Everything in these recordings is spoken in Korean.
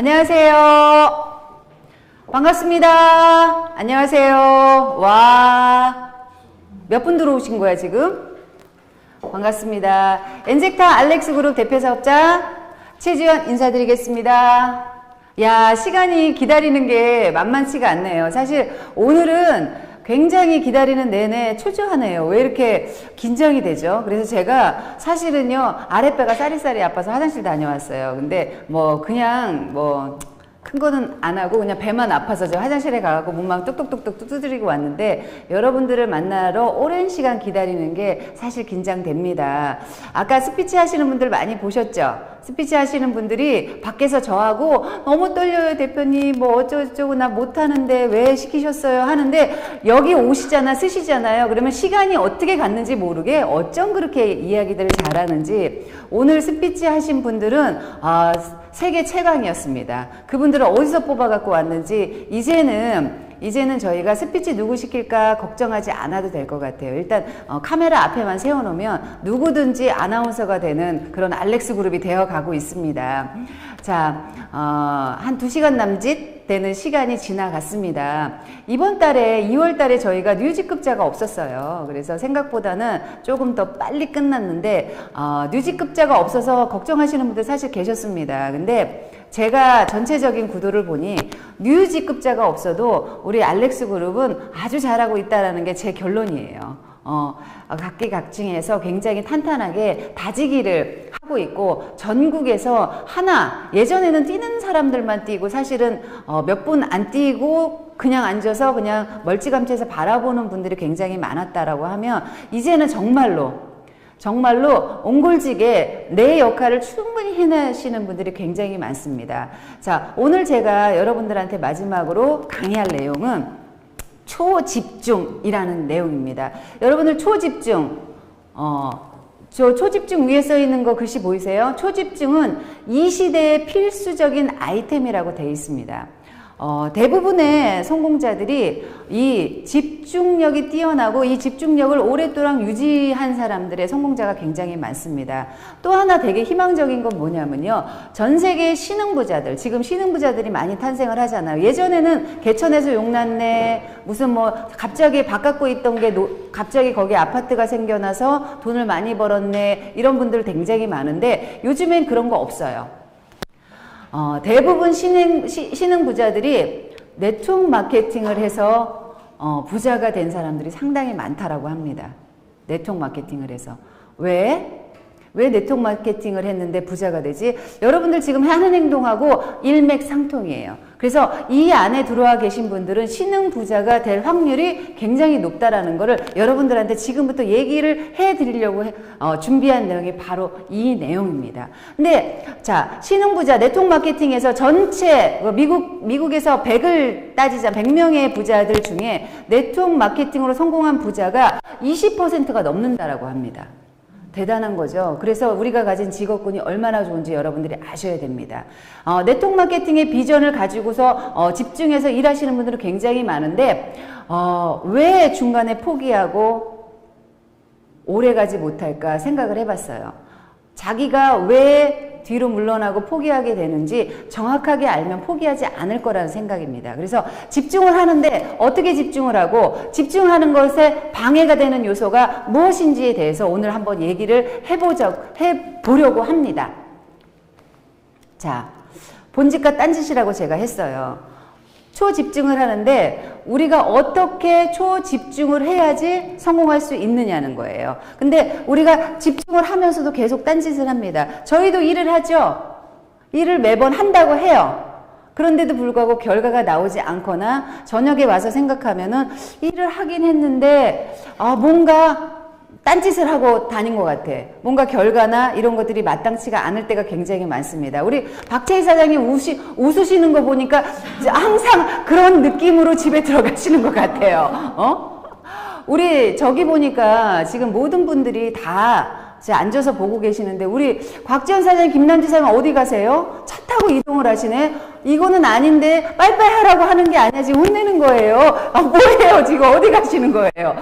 안녕하세요. 반갑습니다. 안녕하세요. 와, 몇 분 들어오신 거야 지금? 반갑습니다. 엔젝타 알렉스 그룹 대표 사업자 최지연 인사드리겠습니다. 야, 시간이 기다리는 게 만만치가 않네요. 사실 오늘은 굉장히 기다리는 내내 초조하네요. 왜 이렇게 긴장이 되죠? 그래서 제가 사실은요, 아랫배가 싸리싸리 아파서 화장실 다녀왔어요. 근데 그냥 큰 거는 안 하고 그냥 배만 아파서 저 화장실에 가고 문막 뚝뚝뚝뚝 두드리고 왔는데, 여러분들을 만나러 오랜 시간 기다리는 게 사실 긴장됩니다. 아까 스피치 하시는 분들 많이 보셨죠? 스피치 하시는 분들이 밖에서 저하고 너무 떨려요 대표님, 어쩌고저쩌고 나 못하는데 왜 시키셨어요 하는데, 여기 오시잖아, 쓰시잖아요. 그러면 시간이 어떻게 갔는지 모르게 어쩜 그렇게 이야기들을 잘하는지. 오늘 스피치 하신 분들은 세계 최강이었습니다. 그분들은 어디서 뽑아갖고 왔는지 이제는 저희가 스피치 누구 시킬까 걱정하지 않아도 될 것 같아요. 일단 카메라 앞에만 세워놓으면 누구든지 아나운서가 되는 그런 알렉스 그룹이 되어가고 있습니다. 자, 한 2시간 남짓 되는 시간이 지나갔습니다. 이번 달에 2월 달에 저희가 뉴지급자가 없었어요. 그래서 생각보다는 조금 더 빨리 끝났는데, 뉴지급자가 없어서 걱정하시는 분들 사실 계셨습니다. 근데 제가 전체적인 구도를 보니 뉴지급자가 없어도 우리 알렉스 그룹은 아주 잘하고 있다는 게 제 결론이에요. 각기각층에서 굉장히 탄탄하게 다지기를 하고 있고, 전국에서 예전에는 뛰는 사람들만 뛰고 사실은 몇 분 안 뛰고 그냥 앉아서 그냥 멀찌감치해서 바라보는 분들이 굉장히 많았다라고 하면, 이제는 정말로 옹골지게 내 역할을 충분히 해내시는 분들이 굉장히 많습니다. 자, 오늘 제가 여러분들한테 마지막으로 강의할 내용은 초집중이라는 내용입니다. 여러분들 초집중, 저 초집중 위에 써 있는 거 글씨 보이세요? 초집중은 이 시대의 필수적인 아이템이라고 되어 있습니다. 대부분의 성공자들이 이 집중력이 뛰어나고 이 집중력을 오랫동안 유지한 사람들의 성공자가 굉장히 많습니다. 또 하나 되게 희망적인 건 뭐냐면요, 전 세계의 신흥부자들, 지금 신흥부자들이 많이 탄생을 하잖아요. 예전에는 개천에서 용났네, 무슨 갑자기 바깥고 있던 게 갑자기 거기에 아파트가 생겨나서 돈을 많이 벌었네, 이런 분들 굉장히 많은데 요즘엔 그런 거 없어요. 대부분 신흥 부자들이 네트워크 마케팅을 해서 부자가 된 사람들이 상당히 많다라고 합니다. 네트워크 마케팅을 해서. 왜 네트워크 마케팅을 했는데 부자가 되지? 여러분들 지금 하는 행동하고 일맥상통이에요. 그래서 이 안에 들어와 계신 분들은 신흥 부자가 될 확률이 굉장히 높다라는 거를 여러분들한테 지금부터 얘기를 해드리려고 준비한 내용이 바로 이 내용입니다. 근데 자, 신흥 부자 네트워크 마케팅에서 전체 미국에서 100을 따지자 100명의 부자들 중에 네트워크 마케팅으로 성공한 부자가 20%가 넘는다라고 합니다. 대단한 거죠. 그래서 우리가 가진 직업군이 얼마나 좋은지 여러분들이 아셔야 됩니다. 네트워크 마케팅의 비전을 가지고서 집중해서 일하시는 분들은 굉장히 많은데, 왜 중간에 포기하고 오래 가지 못할까 생각을 해봤어요. 자기가 왜 뒤로 물러나고 포기하게 되는지 정확하게 알면 포기하지 않을 거라는 생각입니다. 그래서 집중을 하는데 어떻게 집중을 하고, 집중하는 것에 방해가 되는 요소가 무엇인지에 대해서 오늘 한번 얘기를 해보려고 합니다. 자, 본짓과 딴짓이라고 제가 했어요. 초집중을 하는데 우리가 어떻게 초집중을 해야지 성공할 수 있느냐는 거예요. 근데 우리가 집중을 하면서도 계속 딴짓을 합니다. 저희도 일을 하죠. 일을 매번 한다고 해요. 그런데도 불구하고 결과가 나오지 않거나 저녁에 와서 생각하면은 일을 하긴 했는데 뭔가 딴짓을 하고 다닌 것 같아. 뭔가 결과나 이런 것들이 마땅치가 않을 때가 굉장히 많습니다. 우리 박채희 사장님 웃으시는 거 보니까 항상 그런 느낌으로 집에 들어가시는 것 같아요. 우리 저기 보니까 지금 모든 분들이 다 앉아서 보고 계시는데, 우리 곽지연 사장님, 김남주 사장님 어디 가세요? 차 타고 이동을 하시네. 이거는 아닌데 빨리빨리 하라고 하는 게 아니야. 지금 혼내는 거예요. 아, 뭐예요? 지금 어디 가시는 거예요?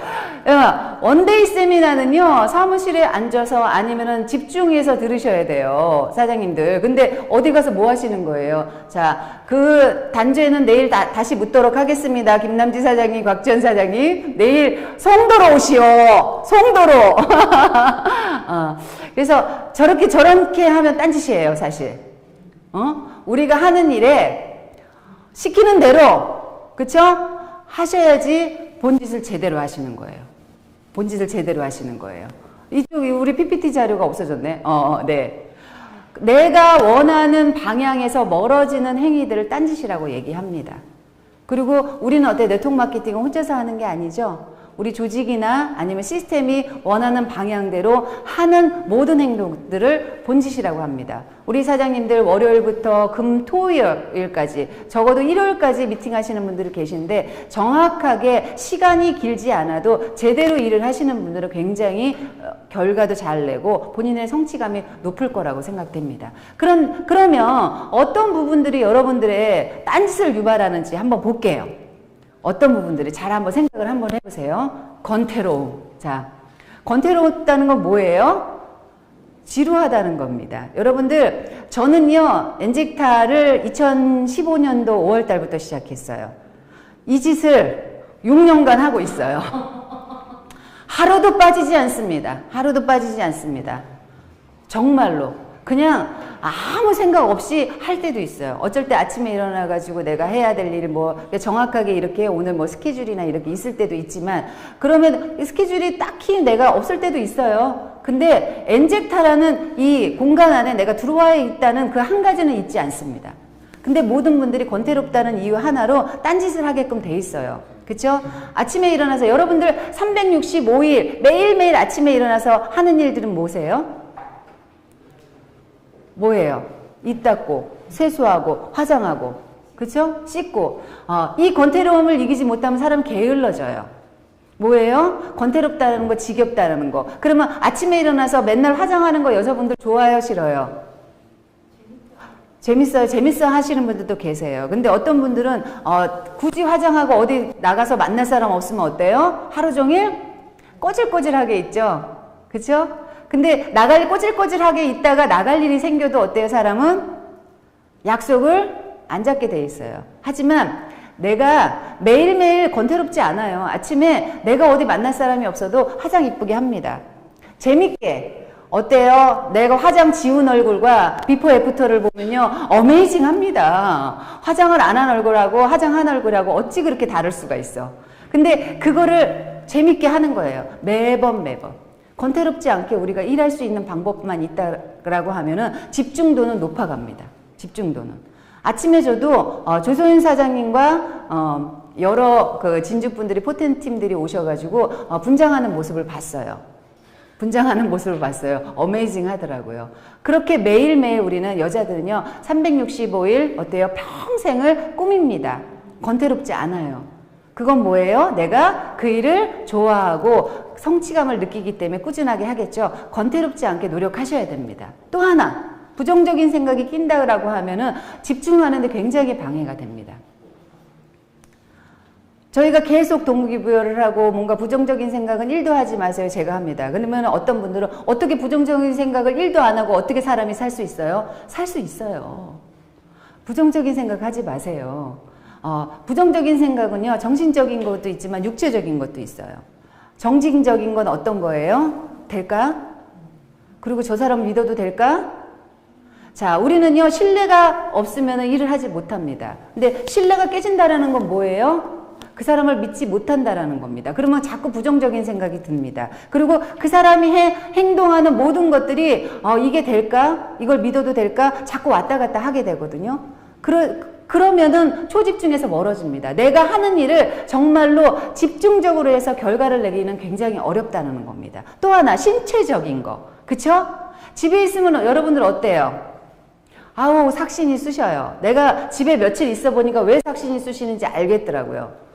원데이 세미나는요, 사무실에 앉아서 아니면은 집중해서 들으셔야 돼요. 사장님들. 근데 어디 가서 뭐 하시는 거예요? 자, 그 단죄는 내일 다시 묻도록 하겠습니다. 김남지 사장님, 곽지연 사장님. 내일 송도로 오시오. 송도로. 그래서 저렇게 하면 딴짓이에요, 사실. 우리가 하는 일에 시키는 대로, 그쵸? 하셔야지 본짓을 제대로 하시는 거예요. 본짓을 제대로 하시는 거예요. 이쪽이 우리 PPT 자료가 없어졌네. 네. 내가 원하는 방향에서 멀어지는 행위들을 딴짓이라고 얘기합니다. 그리고 우리는 어때? 네트워크 마케팅은 혼자서 하는 게 아니죠. 우리 조직이나 아니면 시스템이 원하는 방향대로 하는 모든 행동들을 본짓이라고 합니다. 우리 사장님들 월요일부터 금, 토일까지 적어도 일요일까지 미팅하시는 분들이 계신데 정확하게 시간이 길지 않아도 제대로 일을 하시는 분들은 굉장히 결과도 잘 내고 본인의 성취감이 높을 거라고 생각됩니다. 그러면 어떤 부분들이 여러분들의 딴짓을 유발하는지 한번 볼게요. 어떤 부분들이 잘 한번 생각을 한번 해보세요. 건태로움. 자, 건태롭다는 건 뭐예요? 지루하다는 겁니다. 여러분들, 저는요, 엔젝타를 2015년도 5월 달부터 시작했어요. 이 짓을 6년간 하고 있어요. 하루도 빠지지 않습니다. 하루도 빠지지 않습니다. 정말로. 그냥 아무 생각 없이 할 때도 있어요. 어쩔 때 아침에 일어나가지고 내가 해야 될 일이 뭐 정확하게 이렇게 오늘 뭐 스케줄이나 이렇게 있을 때도 있지만 그러면 스케줄이 딱히 내가 없을 때도 있어요. 근데 엔젝타라는 이 공간 안에 내가 들어와 있다는 그 한 가지는 잊지 않습니다. 근데 모든 분들이 권태롭다는 이유 하나로 딴짓을 하게끔 돼 있어요. 그쵸? 아침에 일어나서 여러분들 365일 매일매일 아침에 일어나서 하는 일들은 뭐세요? 뭐예요? 입 닦고, 세수하고, 화장하고, 그쵸? 씻고. 이 권태로움을 이기지 못하면 사람 게을러져요. 뭐예요? 권태롭다는 거, 지겹다는 거. 그러면 아침에 일어나서 맨날 화장하는 거 여자분들 좋아요, 싫어요? 재밌어요. 재밌어 하시는 분들도 계세요. 근데 어떤 분들은 굳이 화장하고 어디 나가서 만날 사람 없으면 어때요? 하루 종일 꼬질꼬질하게 있죠? 그쵸? 근데 꼬질꼬질하게 있다가 나갈 일이 생겨도 어때요, 사람은? 약속을 안 잡게 돼 있어요. 하지만 내가 매일매일 권태롭지 않아요. 아침에 내가 어디 만날 사람이 없어도 화장 이쁘게 합니다. 재밌게. 어때요? 내가 화장 지운 얼굴과 비포 애프터를 보면요, 어메이징 합니다. 화장을 안 한 얼굴하고 화장한 얼굴하고 어찌 그렇게 다를 수가 있어. 근데 그거를 재밌게 하는 거예요. 매번. 권태롭지 않게 우리가 일할 수 있는 방법만 있다라고 하면은 집중도는 높아갑니다. 집중도는. 아침에 저도 조소연 사장님과 여러 그 진주분들이 포텐팀들이 오셔가지고 분장하는 모습을 봤어요. 어메이징 하더라고요. 그렇게 매일매일 우리는 여자들은요 365일 어때요? 평생을 꾸밉니다. 권태롭지 않아요. 그건 뭐예요? 내가 그 일을 좋아하고 성취감을 느끼기 때문에 꾸준하게 하겠죠. 권태롭지 않게 노력하셔야 됩니다. 또 하나, 부정적인 생각이 낀다고 하면은 집중하는데 굉장히 방해가 됩니다. 저희가 계속 동기부여를 하고 뭔가 부정적인 생각은 1도 하지 마세요. 제가 합니다. 그러면 어떤 분들은 어떻게 부정적인 생각을 1도 안 하고 어떻게 사람이 살 수 있어요? 살 수 있어요. 부정적인 생각 하지 마세요. 부정적인 생각은요, 정신적인 것도 있지만 육체적인 것도 있어요. 정신적인 건 어떤 거예요? 될까? 그리고 저 사람 믿어도 될까? 자, 우리는요, 신뢰가 없으면 일을 하지 못합니다. 근데 신뢰가 깨진다라는 건 뭐예요? 그 사람을 믿지 못한다라는 겁니다. 그러면 자꾸 부정적인 생각이 듭니다. 그리고 그 사람이 행동하는 모든 것들이 이게 될까? 이걸 믿어도 될까? 자꾸 왔다 갔다 하게 되거든요. 그러면은 초집중에서 멀어집니다. 내가 하는 일을 정말로 집중적으로 해서 결과를 내기는 굉장히 어렵다는 겁니다. 또 하나, 신체적인 거. 그쵸? 집에 있으면 여러분들 어때요? 아우, 삭신이 쑤셔요. 내가 집에 며칠 있어 보니까 왜 삭신이 쑤시는지 알겠더라고요.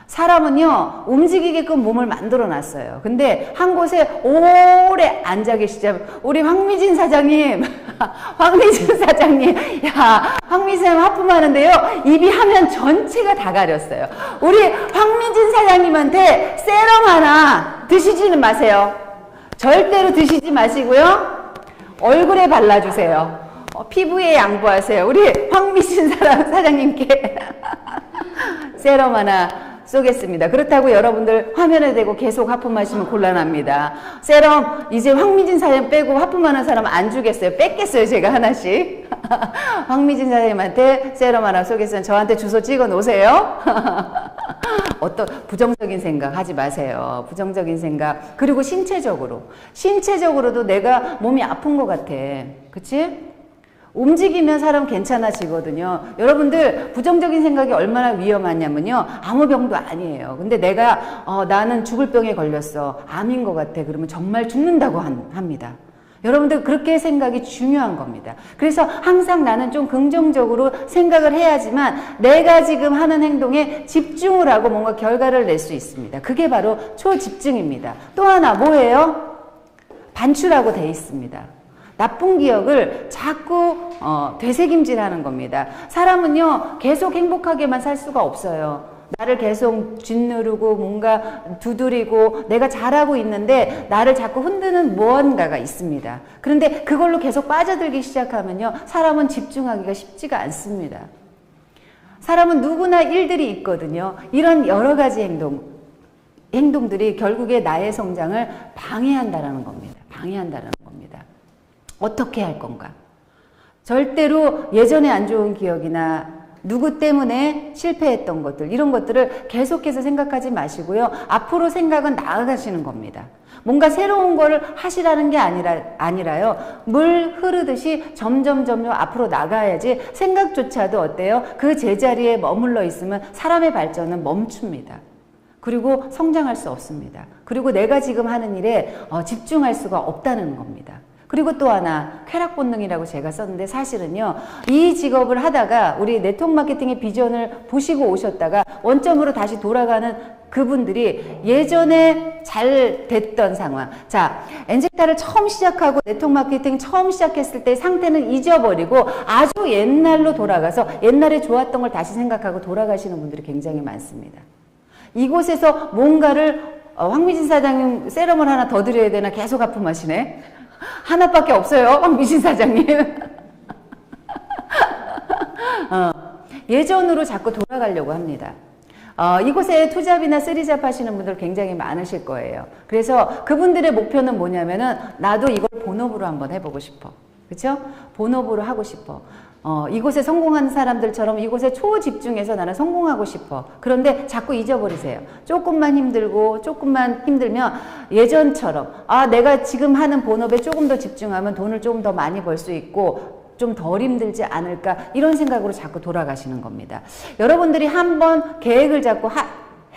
사람은요, 움직이게끔 몸을 만들어 놨어요. 근데 한 곳에 오래 앉아 계시자면, 우리 황미진 사장님, 황미진 사장님, 야, 황미진 하품하는데요, 입이 화면 전체가 다 가렸어요. 우리 황미진 사장님한테 세럼 하나 드시지는 마세요. 절대로 드시지 마시고요, 얼굴에 발라주세요. 피부에 양보하세요. 우리 황미진 사장님께 세럼 하나 쏘겠습니다. 그렇다고 여러분들 화면에 대고 계속 하품하시면 곤란합니다. 세럼 이제 황미진 사장님 빼고 하품하는 사람 안 주겠어요. 뺏겠어요, 제가 하나씩. 황미진 사장님한테 세럼 하나 쏘겠어요. 저한테 주소 찍어 놓으세요. 어떤 부정적인 생각 하지 마세요. 부정적인 생각. 그리고 신체적으로도 내가 몸이 아픈 것 같아. 그치? 움직이면 사람 괜찮아지거든요. 여러분들 부정적인 생각이 얼마나 위험하냐면요, 아무 병도 아니에요. 근데 내가 나는 죽을 병에 걸렸어, 암인 것 같아, 그러면 정말 죽는다고 합니다. 여러분들 그렇게 생각이 중요한 겁니다. 그래서 항상 나는 좀 긍정적으로 생각을 해야지만 내가 지금 하는 행동에 집중을 하고 뭔가 결과를 낼 수 있습니다. 그게 바로 초집중입니다. 또 하나 뭐예요? 반추라고 돼 있습니다. 나쁜 기억을 자꾸 되새김질하는 겁니다. 사람은요, 계속 행복하게만 살 수가 없어요. 나를 계속 짓누르고 뭔가 두드리고 내가 잘하고 있는데 나를 자꾸 흔드는 무언가가 있습니다. 그런데 그걸로 계속 빠져들기 시작하면요, 사람은 집중하기가 쉽지가 않습니다. 사람은 누구나 일들이 있거든요. 이런 여러 가지 행동들이 결국에 나의 성장을 방해한다라는 겁니다. 방해한다라는 겁니다. 어떻게 할 건가? 절대로 예전에 안 좋은 기억이나 누구 때문에 실패했던 것들, 이런 것들을 계속해서 생각하지 마시고요. 앞으로 생각은 나아가시는 겁니다. 뭔가 새로운 거를 하시라는 게 아니라요. 물 흐르듯이 점점 앞으로 나가야지 생각조차도 어때요? 그 제자리에 머물러 있으면 사람의 발전은 멈춥니다. 그리고 성장할 수 없습니다. 그리고 내가 지금 하는 일에 집중할 수가 없다는 겁니다. 그리고 또 하나, 쾌락 본능이라고 제가 썼는데, 사실은요, 이 직업을 하다가 우리 네트워크 마케팅의 비전을 보시고 오셨다가 원점으로 다시 돌아가는 그분들이 예전에 잘 됐던 상황. 자, 엔젝타를 처음 시작하고 네트워크 마케팅 처음 시작했을 때 상태는 잊어버리고 아주 옛날로 돌아가서 옛날에 좋았던 걸 다시 생각하고 돌아가시는 분들이 굉장히 많습니다. 이곳에서 뭔가를 황미진 사장님 세럼을 하나 더 드려야 되나 계속 하품하시네. 하나밖에 없어요, 황미진 사장님. 예전으로 자꾸 돌아가려고 합니다. 이곳에 투잡이나 쓰리잡 하시는 분들 굉장히 많으실 거예요. 그래서 그분들의 목표는 뭐냐면은 나도 이걸 본업으로 한번 해보고 싶어. 그쵸? 본업으로 하고 싶어. 이곳에 성공한 사람들처럼 이곳에 초집중해서 나는 성공하고 싶어. 그런데 자꾸 잊어버리세요. 조금만 힘들고 조금만 힘들면 예전처럼 내가 지금 하는 본업에 조금 더 집중하면 돈을 조금 더 많이 벌 수 있고 좀 덜 힘들지 않을까, 이런 생각으로 자꾸 돌아가시는 겁니다. 여러분들이 한번 계획을 잡고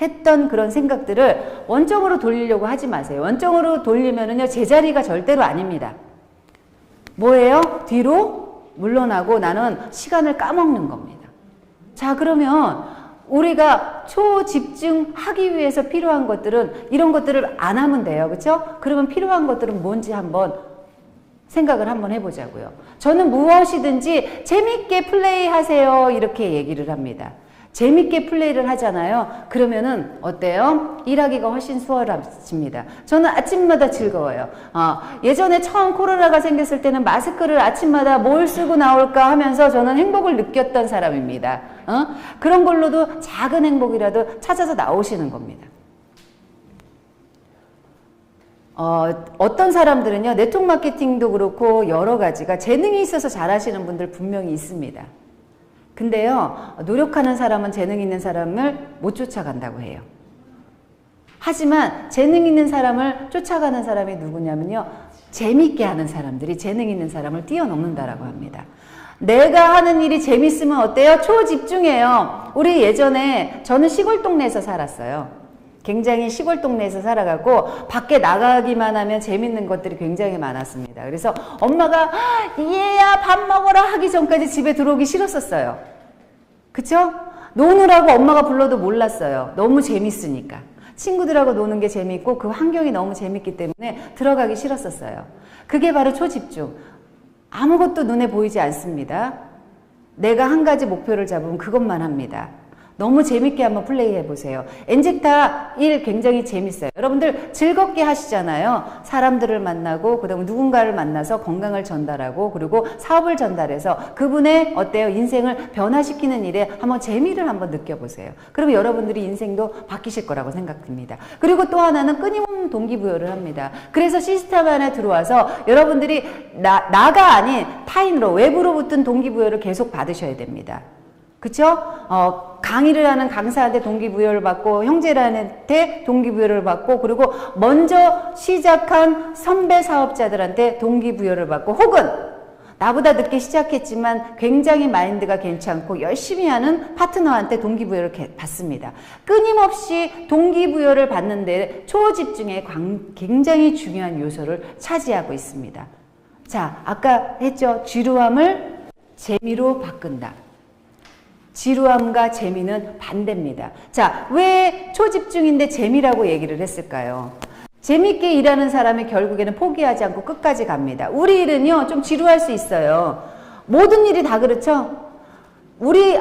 했던 그런 생각들을 원점으로 돌리려고 하지 마세요. 원점으로 돌리면은요, 제자리가 절대로 아닙니다. 뭐예요? 뒤로 물러나고 나는 시간을 까먹는 겁니다. 자, 그러면 우리가 초집중하기 위해서 필요한 것들은 이런 것들을 안 하면 돼요. 그렇죠? 그러면 필요한 것들은 뭔지 한번 생각을 한번 해보자고요. 저는 무엇이든지 재밌게 플레이하세요, 이렇게 얘기를 합니다. 재밌게 플레이를 하잖아요. 그러면은 어때요? 일하기가 훨씬 수월해집니다. 저는 아침마다 즐거워요. 예전에 처음 코로나가 생겼을 때는 마스크를 아침마다 뭘 쓰고 나올까 하면서 저는 행복을 느꼈던 사람입니다. 그런 걸로도 작은 행복이라도 찾아서 나오시는 겁니다. 어떤 사람들은요, 네트워크 마케팅도 그렇고 여러 가지가 재능이 있어서 잘하시는 분들 분명히 있습니다. 근데요, 노력하는 사람은 재능 있는 사람을 못 쫓아간다고 해요. 하지만 재능 있는 사람을 쫓아가는 사람이 누구냐면요, 재밌게 하는 사람들이 재능 있는 사람을 뛰어넘는다라고 합니다. 내가 하는 일이 재밌으면 어때요? 초집중해요. 우리 예전에, 저는 시골 동네에서 살았어요. 굉장히 시골 동네에서 살아가고 밖에 나가기만 하면 재밌는 것들이 굉장히 많았습니다. 그래서 엄마가 얘야 밥 먹어라 하기 전까지 집에 들어오기 싫었었어요. 그쵸? 노느라고 엄마가 불러도 몰랐어요. 너무 재밌으니까. 친구들하고 노는 게 재밌고 그 환경이 너무 재밌기 때문에 들어가기 싫었었어요. 그게 바로 초집중. 아무것도 눈에 보이지 않습니다. 내가 한 가지 목표를 잡으면 그것만 합니다. 너무 재밌게 한번 플레이해 보세요. 엔젝타 1 굉장히 재밌어요. 여러분들 즐겁게 하시잖아요. 사람들을 만나고 그다음에 누군가를 만나서 건강을 전달하고 그리고 사업을 전달해서 그분의 어때요? 인생을 변화시키는 일에 한번 재미를 한번 느껴보세요. 그러면 여러분들이 인생도 바뀌실 거라고 생각됩니다. 그리고 또 하나는 끊임없는 동기부여를 합니다. 그래서 시스템 안에 들어와서 여러분들이 나가 아닌 타인으로 외부로 붙은 동기부여를 계속 받으셔야 됩니다. 그쵸? 강의를 하는 강사한테 동기부여를 받고 형제한테 동기부여를 받고 그리고 먼저 시작한 선배 사업자들한테 동기부여를 받고 혹은 나보다 늦게 시작했지만 굉장히 마인드가 괜찮고 열심히 하는 파트너한테 동기부여를 받습니다. 끊임없이 동기부여를 받는데 초집중의 굉장히 중요한 요소를 차지하고 있습니다. 자, 아까 했죠? 지루함을 재미로 바꾼다. 지루함과 재미는 반대입니다. 자, 왜 초집중인데 재미라고 얘기를 했을까요? 재밌게 일하는 사람이 결국에는 포기하지 않고 끝까지 갑니다. 우리 일은요, 좀 지루할 수 있어요. 모든 일이 다 그렇죠? 우리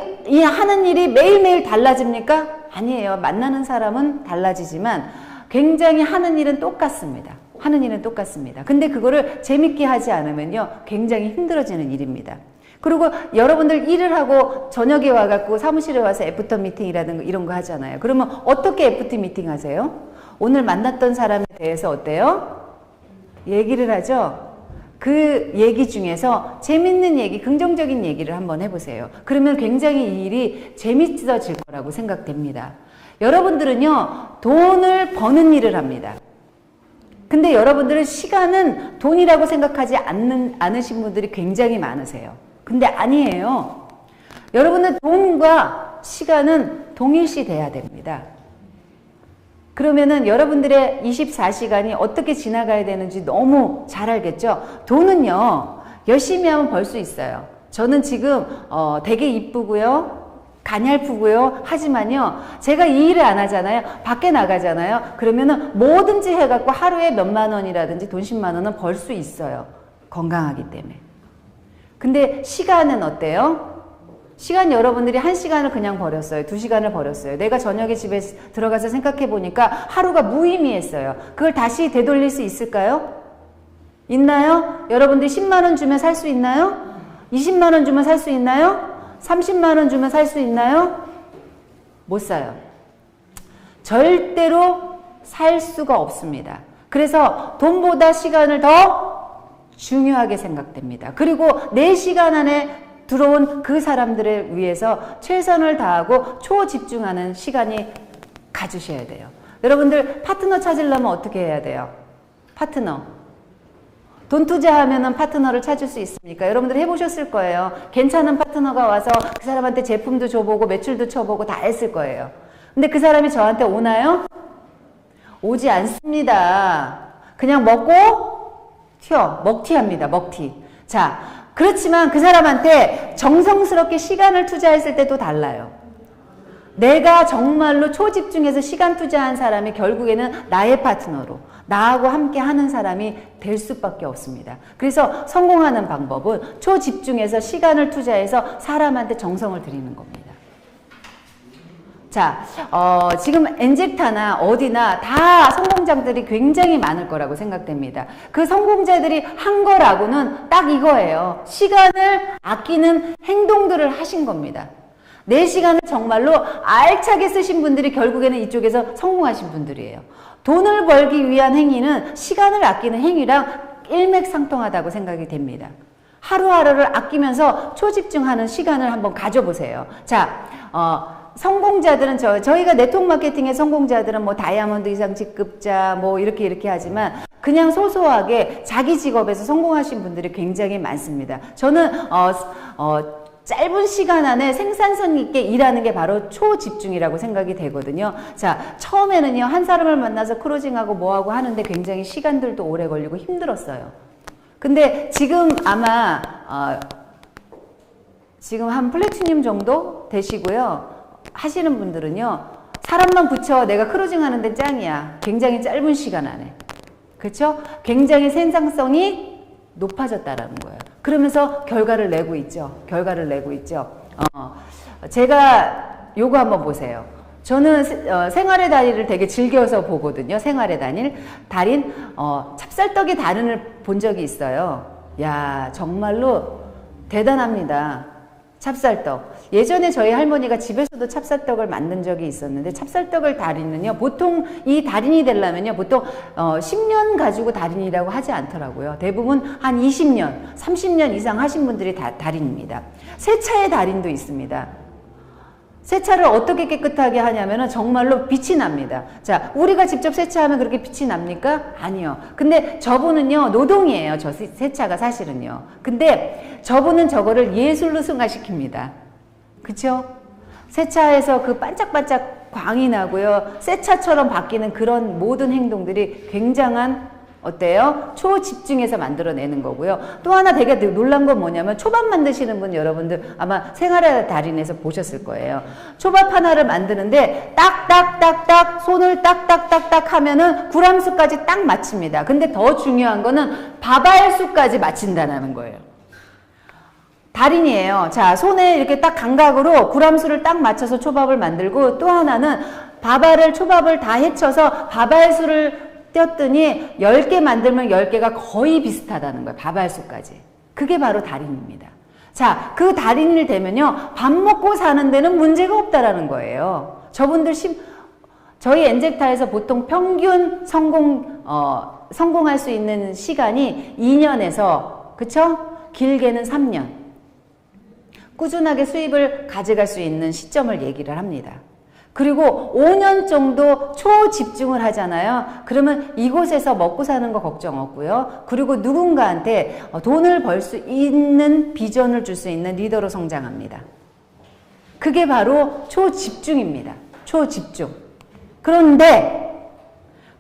하는 일이 매일매일 달라집니까? 아니에요. 만나는 사람은 달라지지만 굉장히 하는 일은 똑같습니다. 하는 일은 똑같습니다. 근데 그거를 재밌게 하지 않으면요, 굉장히 힘들어지는 일입니다. 그리고 여러분들 일을 하고 저녁에 와갖고 사무실에 와서 애프터 미팅이라든가 이런 거 하잖아요. 그러면 어떻게 애프터 미팅 하세요? 오늘 만났던 사람에 대해서 어때요? 얘기를 하죠? 그 얘기 중에서 재밌는 얘기, 긍정적인 얘기를 한번 해보세요. 그러면 굉장히 이 일이 재밌어질 거라고 생각됩니다. 여러분들은요, 돈을 버는 일을 합니다. 근데 여러분들은 시간은 돈이라고 생각하지 않으신 분들이 굉장히 많으세요. 근데 아니에요. 여러분은 돈과 시간은 동일시 돼야 됩니다. 그러면은 여러분들의 24시간이 어떻게 지나가야 되는지 너무 잘 알겠죠? 돈은요, 열심히 하면 벌 수 있어요. 저는 지금 되게 이쁘고요, 가냘프고요, 하지만요, 제가 이 일을 안 하잖아요. 밖에 나가잖아요. 그러면은 뭐든지 해갖고 하루에 몇만 원이라든지 돈 10만 원은 벌 수 있어요. 건강하기 때문에. 근데 시간은 어때요? 시간 여러분들이 1시간을 그냥 버렸어요. 2시간을 버렸어요. 내가 저녁에 집에 들어가서 생각해 보니까 하루가 무의미했어요. 그걸 다시 되돌릴 수 있을까요? 있나요? 여러분들이 10만원 주면 살 수 있나요? 20만원 주면 살 수 있나요? 30만원 주면 살 수 있나요? 못 사요. 절대로 살 수가 없습니다. 그래서 돈보다 시간을 더 중요하게 생각됩니다. 그리고 내 시간 안에 들어온 그 사람들을 위해서 최선을 다하고 초집중하는 시간이 가지셔야 돼요. 여러분들 파트너 찾으려면 어떻게 해야 돼요? 파트너. 돈 투자하면 파트너를 찾을 수 있습니까? 여러분들 해보셨을 거예요. 괜찮은 파트너가 와서 그 사람한테 제품도 줘보고 매출도 쳐보고 다 했을 거예요. 근데 그 사람이 저한테 오나요? 오지 않습니다. 그냥 먹고 먹튀합니다. 먹튀. 자, 그렇지만 그 사람한테 정성스럽게 시간을 투자했을 때도 달라요. 내가 정말로 초집중해서 시간 투자한 사람이 결국에는 나의 파트너로 나하고 함께 하는 사람이 될 수밖에 없습니다. 그래서 성공하는 방법은 초집중해서 시간을 투자해서 사람한테 정성을 들이는 겁니다. 자, 지금 엔젝타나 어디나 다 성공자들이 굉장히 많을 거라고 생각됩니다. 그 성공자들이 한 거라고는 딱 이거예요. 시간을 아끼는 행동들을 하신 겁니다. 내 시간을 정말로 알차게 쓰신 분들이 결국에는 이쪽에서 성공하신 분들이에요. 돈을 벌기 위한 행위는 시간을 아끼는 행위랑 일맥상통하다고 생각이 됩니다. 하루하루를 아끼면서 초집중하는 시간을 한번 가져보세요. 자, 성공자들은 저희가 네트워크 마케팅의 성공자들은 뭐 다이아몬드 이상 직급자 뭐 이렇게 하지만 그냥 소소하게 자기 직업에서 성공하신 분들이 굉장히 많습니다. 저는 짧은 시간 안에 생산성 있게 일하는 게 바로 초집중이라고 생각이 되거든요. 자, 처음에는요, 한 사람을 만나서 크로징하고 뭐하고 하는데 굉장히 시간들도 오래 걸리고 힘들었어요. 근데 지금 아마 지금 한 플래티늄 정도 되시고요. 하시는 분들은요, 사람만 붙여 내가 크루징 하는 데 짱이야. 굉장히 짧은 시간 안에. 그렇죠? 굉장히 생산성이 높아졌다라는 거예요. 그러면서 결과를 내고 있죠. 결과를 내고 있죠. 제가 요거 한번 보세요. 저는 생활의 달인을 되게 즐겨서 보거든요. 생활의 달인. 찹쌀떡의 달인을 본 적이 있어요. 야, 정말로 대단합니다. 찹쌀떡. 예전에 저희 할머니가 집에서도 찹쌀떡을 만든 적이 있었는데, 찹쌀떡을 달인은요, 보통 이 달인이 되려면요, 보통 10년 가지고 달인이라고 하지 않더라고요. 대부분 한 20년, 30년 이상 하신 분들이 다 달인입니다. 세차의 달인도 있습니다. 세차를 어떻게 깨끗하게 하냐면은 정말로 빛이 납니다. 자, 우리가 직접 세차하면 그렇게 빛이 납니까? 아니요. 근데 저분은요, 노동이에요. 저 세차가 사실은요. 근데 저분은 저거를 예술로 승화시킵니다. 그쵸? 세차에서 그 반짝반짝 광이 나고요. 세차처럼 바뀌는 그런 모든 행동들이 굉장한 어때요? 초집중해서 만들어내는 거고요. 또 하나 되게 놀란 건 뭐냐면, 초밥 만드시는 분 여러분들 아마 생활의 달인에서 보셨을 거예요. 초밥 하나를 만드는데 딱딱딱딱 손을 딱딱딱딱 하면은 구람수까지 딱 맞춥니다. 근데 더 중요한 거는 밥알수까지 맞춘다는 거예요. 달인이에요. 자, 손에 이렇게 딱 감각으로 구람수를 딱 맞춰서 초밥을 만들고, 또 하나는 밥알을 초밥을 다 헤쳐서 밥알수를 띄었더니 10개 만들면 10개가 거의 비슷하다는 거예요. 밥알수까지. 그게 바로 달인입니다. 자, 그 달인이 되면요, 밥 먹고 사는 데는 문제가 없다라는 거예요. 저분들 저희 엔젝타에서 보통 평균 성공할 수 있는 시간이 2년에서, 그쵸? 길게는 3년. 꾸준하게 수입을 가져갈 수 있는 시점을 얘기를 합니다. 그리고 5년 정도 초집중을 하잖아요. 그러면 이곳에서 먹고 사는 거 걱정 없고요. 그리고 누군가한테 돈을 벌 수 있는 비전을 줄 수 있는 리더로 성장합니다. 그게 바로 초집중입니다. 초집중. 그런데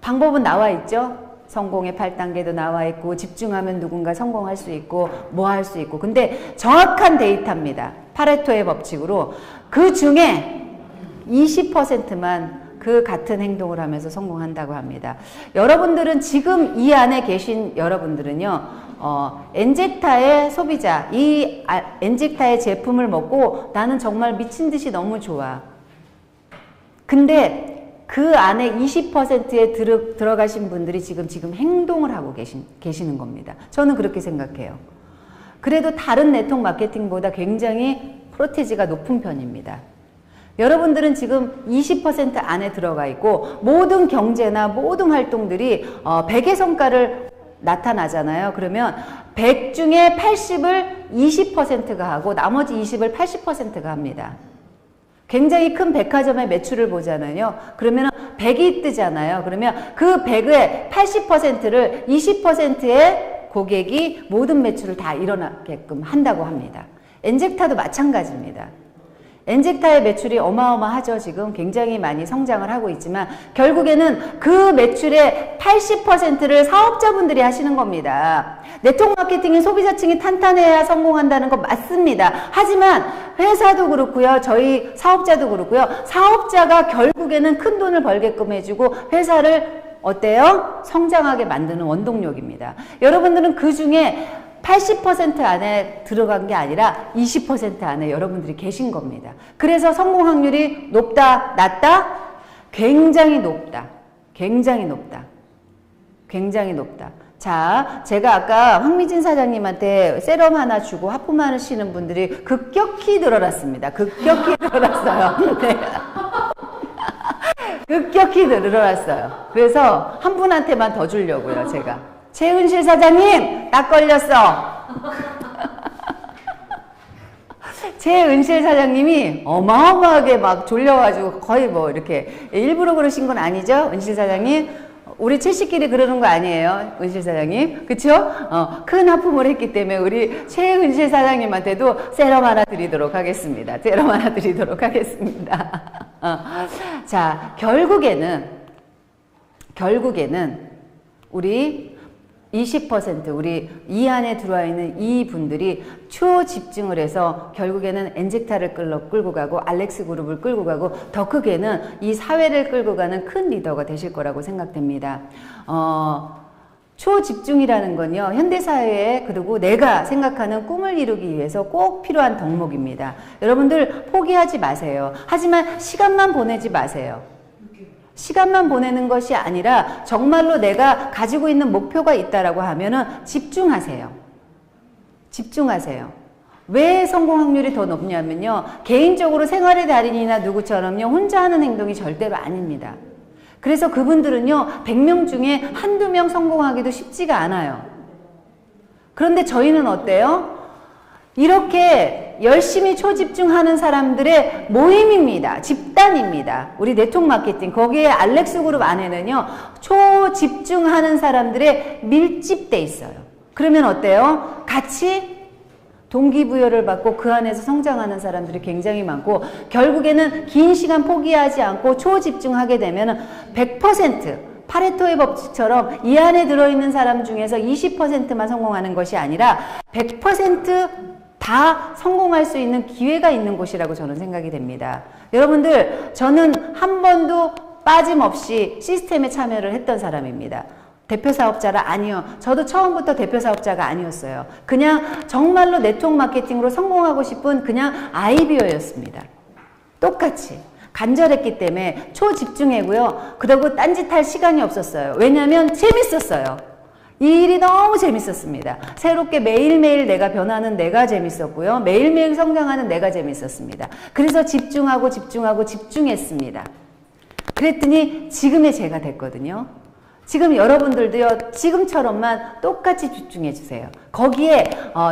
방법은 나와 있죠. 성공의 8단계도 나와 있고, 집중하면 누군가 성공할 수 있고, 뭐 할 수 있고. 근데 정확한 데이터입니다. 파레토의 법칙으로 그 중에 20%만 그 같은 행동을 하면서 성공한다고 합니다. 여러분들은 지금 이 안에 계신 여러분들은요, 엔젝타의 소비자, 이 엔젝타의 제품을 먹고 나는 정말 미친 듯이 너무 좋아. 근데 그 안에 20%에 들어가신 분들이 지금 행동을 하고 계시는 겁니다. 저는 그렇게 생각해요. 그래도 다른 네트워크 마케팅보다 굉장히 프로테지가 높은 편입니다. 여러분들은 지금 20% 안에 들어가 있고, 모든 경제나 모든 활동들이 100의 성과를 나타나잖아요. 그러면 100 중에 80을 20%가 하고 나머지 20을 80%가 합니다. 굉장히 큰 백화점의 매출을 보잖아요. 그러면 100이 뜨잖아요. 그러면 그 100의 80%를 20%의 고객이 모든 매출을 다 일어나게끔 한다고 합니다. 엔젝타도 마찬가지입니다. 엔젝타의 매출이 어마어마하죠. 지금 굉장히 많이 성장을 하고 있지만 결국에는 그 매출의 80%를 사업자분들이 하시는 겁니다. 네트워크 마케팅은 소비자층이 탄탄해야 성공한다는 거 맞습니다. 하지만 회사도 그렇고요. 저희 사업자도 그렇고요. 사업자가 결국에는 큰 돈을 벌게끔 해주고 회사를 어때요? 성장하게 만드는 원동력입니다. 여러분들은 그 중에 80% 안에 들어간 게 아니라 20% 안에 여러분들이 계신 겁니다. 그래서 성공 확률이 높다, 낮다? 굉장히 높다. 굉장히 높다. 굉장히 높다. 자, 제가 아까 황미진 사장님한테 세럼 하나 주고 하품하시는 분들이 급격히 늘어났습니다. 급격히 늘어났어요. 네. 급격히 늘어났어요. 그래서 한 분한테만 더 주려고요, 제가. 최은실 사장님, 딱 걸렸어. 최은실 사장님이 어마어마하게 막 졸려가지고 거의 뭐 이렇게 일부러 그러신 건 아니죠? 은실 사장님? 우리 채씨끼리 그러는 거 아니에요? 은실 사장님? 그쵸? 큰 하품을 했기 때문에 우리 최은실 사장님한테도 세럼 하나 드리도록 하겠습니다. 세럼 하나 드리도록 하겠습니다. 자, 결국에는 우리 20% 우리 이 안에 들어와 있는 이 분들이 초집중을 해서 결국에는 엔젝타를 끌고 가고 알렉스 그룹을 끌고 가고 더 크게는 이 사회를 끌고 가는 큰 리더가 되실 거라고 생각됩니다. 초집중이라는 건요, 현대사회에 그리고 내가 생각하는 꿈을 이루기 위해서 꼭 필요한 덕목입니다. 여러분들 포기하지 마세요. 하지만 시간만 보내지 마세요. 시간만 보내는 것이 아니라 정말로 내가 가지고 있는 목표가 있다라고 하면은 집중하세요. 집중하세요. 왜 성공 확률이 더 높냐면요, 개인적으로 생활의 달인이나 누구처럼요 혼자 하는 행동이 절대로 아닙니다. 그래서 그분들은요 100명 중에 한두 명 성공하기도 쉽지가 않아요. 그런데 저희는 어때요? 이렇게 열심히 초집중하는 사람들의 모임입니다. 집단입니다. 우리 네트워크 마케팅, 거기에 알렉스 그룹 안에는요 초집중하는 사람들의 밀집돼 있어요. 그러면 어때요? 같이 동기부여를 받고 그 안에서 성장하는 사람들이 굉장히 많고, 결국에는 긴 시간 포기하지 않고 초집중하게 되면 100% 파레토의 법칙처럼 이 안에 들어있는 사람 중에서 20%만 성공하는 것이 아니라 100% 다 성공할 수 있는 기회가 있는 곳이라고 저는 생각이 됩니다. 여러분들, 저는 한 번도 빠짐없이 시스템에 참여를 했던 사람입니다. 대표 사업자라 아니요. 저도 처음부터 대표 사업자가 아니었어요. 그냥 정말로 네트워크 마케팅으로 성공하고 싶은 그냥 아이디어였습니다. 똑같이 간절했기 때문에 초집중했고요. 그러고 딴짓할 시간이 없었어요. 왜냐하면 재밌었어요. 이 일이 너무 재밌었습니다. 새롭게 매일매일 내가 변하는 내가 재밌었고요. 매일매일 성장하는 내가 재밌었습니다. 그래서 집중했습니다. 그랬더니 지금의 제가 됐거든요. 지금 여러분들도요, 지금처럼만 똑같이 집중해 주세요. 거기에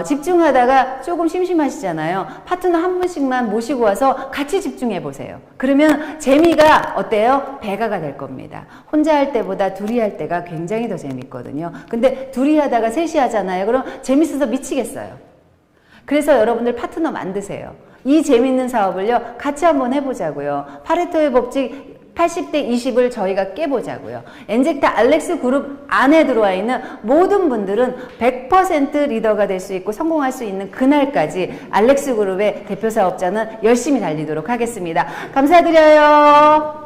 집중하다가 조금 심심하시잖아요. 파트너 한 분씩만 모시고 와서 같이 집중해 보세요. 그러면 재미가 어때요? 배가가 될 겁니다. 혼자 할 때보다 둘이 할 때가 굉장히 더 재밌거든요. 근데 둘이 하다가 셋이 하잖아요. 그럼 재밌어서 미치겠어요. 그래서 여러분들 파트너 만드세요. 이 재밌는 사업을요, 같이 한번 해보자고요. 파레토의 법칙 80대 20을 저희가 깨보자고요. 엔젝타 알렉스 그룹 안에 들어와 있는 모든 분들은 100% 리더가 될 수 있고 성공할 수 있는 그날까지 알렉스 그룹의 대표 사업자는 열심히 달리도록 하겠습니다. 감사드려요.